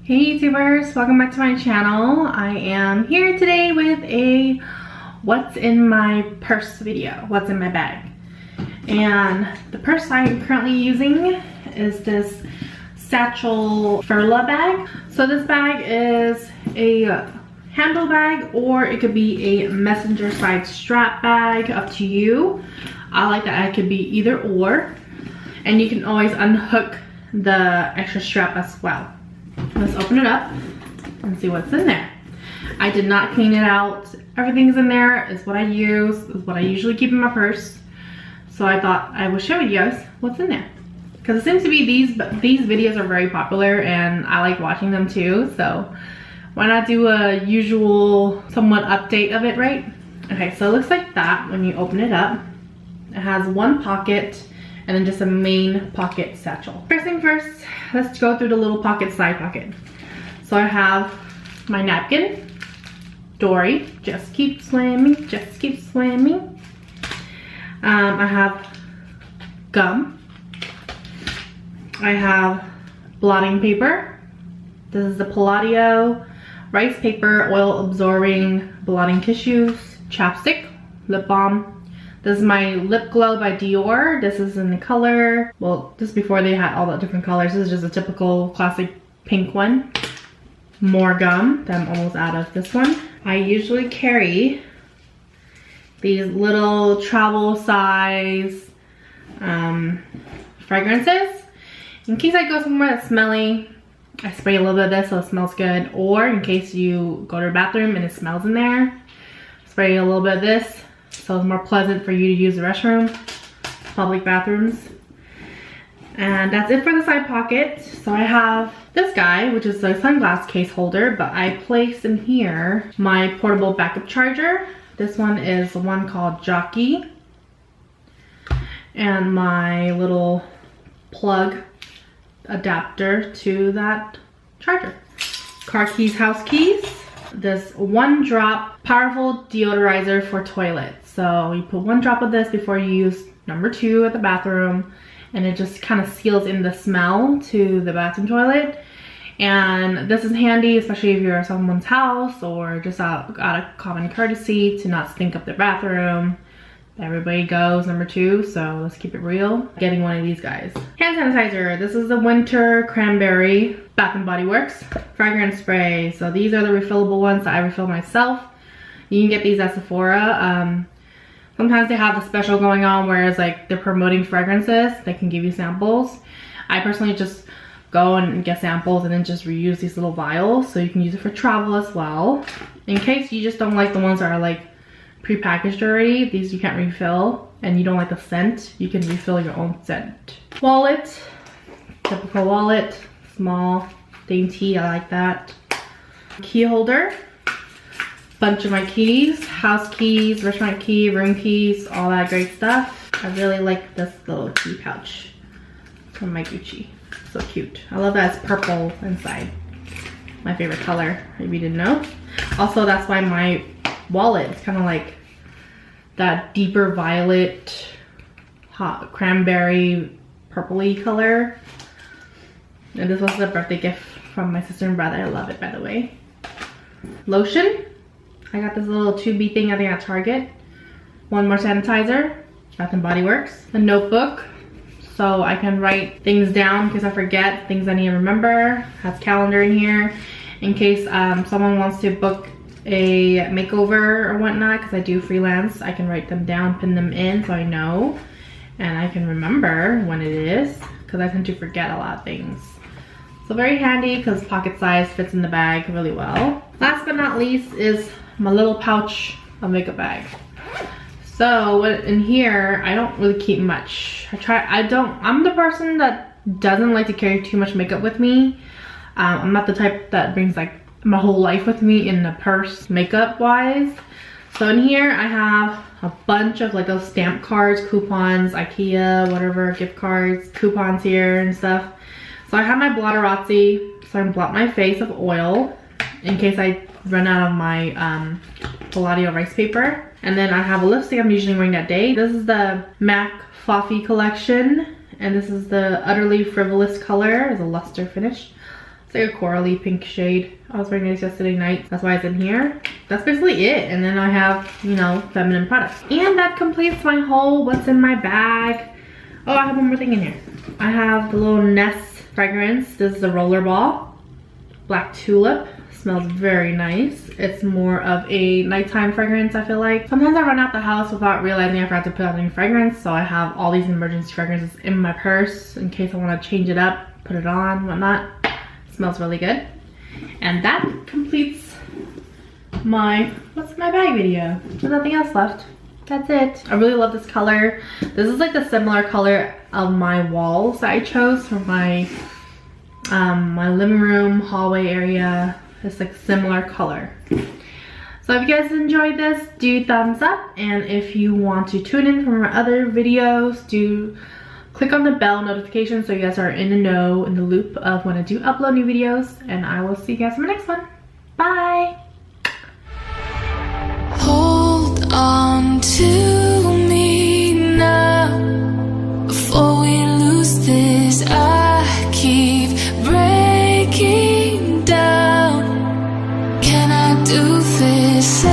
Hey YouTubers, welcome back to my channel. I am here today with a what's in my purse video, what's in my bag. And the purse I'm currently using is this satchel furla bag. So this bag is a handle bag, or it could be a messenger side strap bag, up to you. I like that it could be either or, and you can always unhook the extra strap as well. Let's open it up and see what's in there. I did not clean it out. Everything's in there. It's what I use. It's what I usually keep in my purse. So I thought I would share with you guys what's in there. Because it seems to be these videos are very popular and I like watching them too. So why not do a usual somewhat update of it, right? Okay, so it looks like that when you open it up. It has one pocket and then just a main pocket satchel. First thing first, let's go through the little pocket, side pocket. So I have my napkin, Dory, just keep swimming, just keep swimming. I have gum. I have blotting paper. This is the Palladio rice paper oil absorbing blotting tissues, chapstick, lip balm. This is my lip glow by Dior. This is in the color, well, this is before they had all the different colors. This is just a typical classic pink one. More gum. I'm almost out of this one. I usually carry these little travel size fragrances. In case I go somewhere that's smelly, I spray a little bit of this so it smells good. Or in case you go to the bathroom and it smells in there, spray a little bit of this so it's more pleasant for you to use the restroom, public bathrooms. And that's it for the side pocket. So I have this guy, which is a sunglass case holder, but I placed in here my portable backup charger. This one is the one called Jockey. And my little plug adapter to that charger. Car keys, house keys. This one drop powerful deodorizer for toilets. So you put one drop of this before you use number 2 at the bathroom, and it just kind of seals in the smell to the bathroom toilet. And this is handy, especially if you're at someone's house or just out of common courtesy to not stink up their bathroom. Everybody goes number 2, so let's keep it real. Getting one of these guys. Hand sanitizer. This is the Winter Cranberry Bath & Body Works fragrance spray. So these are the refillable ones that I refill myself. You can get these at Sephora. Sometimes they have the special going on where it's like they're promoting fragrances. They can give you samples. I personally just go and get samples and then just reuse these little vials, so you can use it for travel as well. In case you just don't like the ones that are like pre-packaged already, these you can't refill, and you don't like the scent, you can refill your own scent. Wallet, typical wallet, small, dainty, I like that. Key holder, bunch of my keys, house keys, restaurant key, room keys, all that great stuff. I really like this little key pouch from my Gucci. So cute. I love that it's purple inside. My favorite color, if you didn't know. Also, that's why my wallet is kind of like that deeper violet, hot cranberry, purpley color. And this was a birthday gift from my sister and brother. I love it, by the way. Lotion. I got this little tubey thing, I think at Target. One more sanitizer, Bath & Body Works. A notebook, so I can write things down because I forget things I need to remember. Has calendar in here in case someone wants to book a makeover or whatnot, because I do freelance. I can write them down, pin them in so I know, and I can remember when it is, because I tend to forget a lot of things. So very handy because pocket size, fits in the bag really well. Last but not least is my little pouch of makeup bag. So in here, I don't really keep much. I'm the person that doesn't like to carry too much makeup with me. I'm not the type that brings like my whole life with me in the purse makeup wise. So in here I have a bunch of like those stamp cards, coupons, IKEA, whatever, gift cards, coupons here and stuff. So I have my blotterazzi, so I can blot my face of oil in case I run out of my Palladio rice paper. And then I have a lipstick I'm usually wearing that day. This is the MAC Foffy collection, and this is the Utterly Frivolous color. It's a luster finish. It's like a corally pink shade. I was wearing this yesterday night. That's why it's in here. That's basically it. And then I have, you know, feminine products. And that completes my whole what's in my bag. Oh, I have one more thing in here. I have the little Nest fragrance. This is a rollerball. Black Tulip. Smells very nice. It's more of a nighttime fragrance, I feel like. Sometimes I run out the house without realizing I forgot to put out any fragrance, so I have all these emergency fragrances in my purse in case I want to change it up, put it on, whatnot. It smells really good. And that completes my what's in my bag video. There's nothing else left. That's it. I really love this color. This is like the similar color of my walls that I chose for my my living room hallway area. It's like similar color. So if you guys enjoyed this, do thumbs up, and if you want to tune in for my other videos, do click on the bell notification so you guys are in the know, in the loop of when I do upload new videos, and I will see you guys in my next one. Bye. Hold on to me now before we lose this. I keep breaking down. Can I do this?